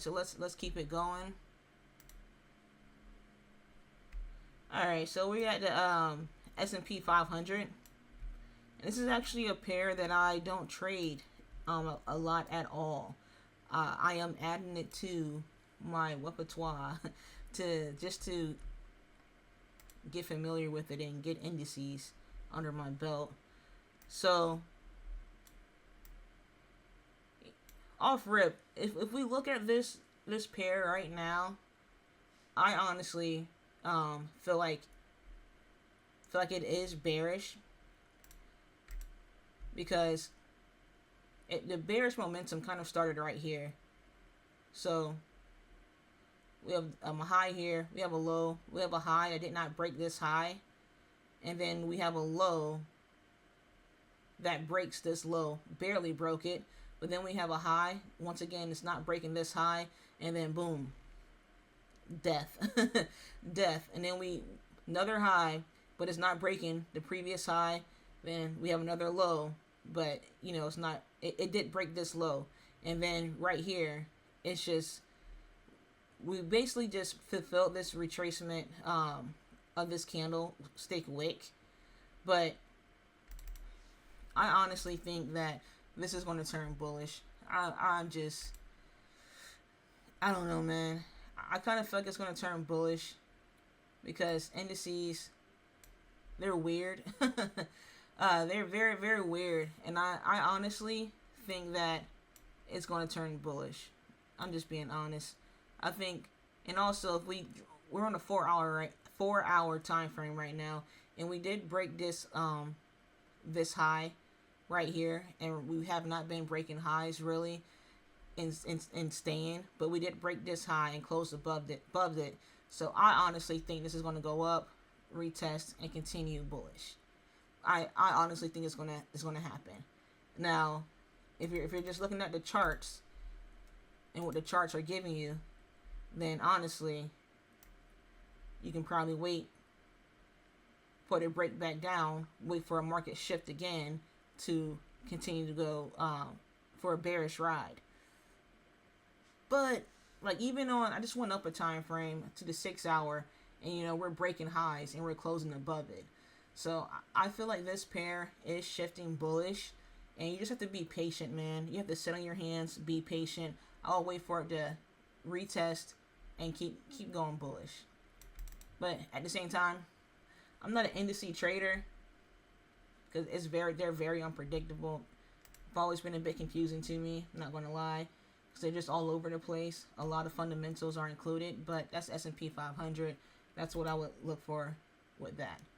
right, so let's keep it going. All right, so we're at the SP 500. This is actually a pair that I don't trade a lot at all. I am adding it to my repertoire to get familiar with it and get indices under my belt. So off rip, if we look at this pair right now, I honestly feel like it is bearish, because the bearish momentum kind of started right here. So we have a high here, we have a low, we have a high. I did not break this high, and then we have a low that breaks this low, barely broke it, but then we have a high. Once again, it's not breaking this high, and then boom, death. Death. And then another high, but it's not breaking the previous high. Then we have another low, but you know, it's not, it did break this low. And then right here, it's just, we basically just fulfilled this retracement of this candlestick wick. But I honestly think that this is going to turn bullish. I don't know, man. I kind of feel like it's going to turn bullish because indices, they're weird. They're very, very weird. And I honestly think that it's going to turn bullish. I'm just being honest. I think, and also if we're on a 4 hour time frame right now, and we did break this this high right here, and we have not been breaking highs really and staying, but we did break this high and close above it. So I honestly think this is going to go up, retest, and continue bullish. I honestly think it's gonna happen. Now, if you're just looking at the charts and what the charts are giving you, then honestly, you can probably wait for it to break back down, wait for a market shift again to continue to go for a bearish ride. But like, even on, I just went up a time frame to the 6 hour, and you know, we're breaking highs and we're closing above it. So I feel like this pair is shifting bullish, and you just have to be patient, man. You have to sit on your hands, be patient. I'll wait for it to retest and keep going bullish. But at the same time, I'm not an indice trader because they're very unpredictable. It's always been a bit confusing to me, I'm not going to lie, because they're just all over the place. A lot of fundamentals are included, but that's S&P 500. That's what I would look for with that.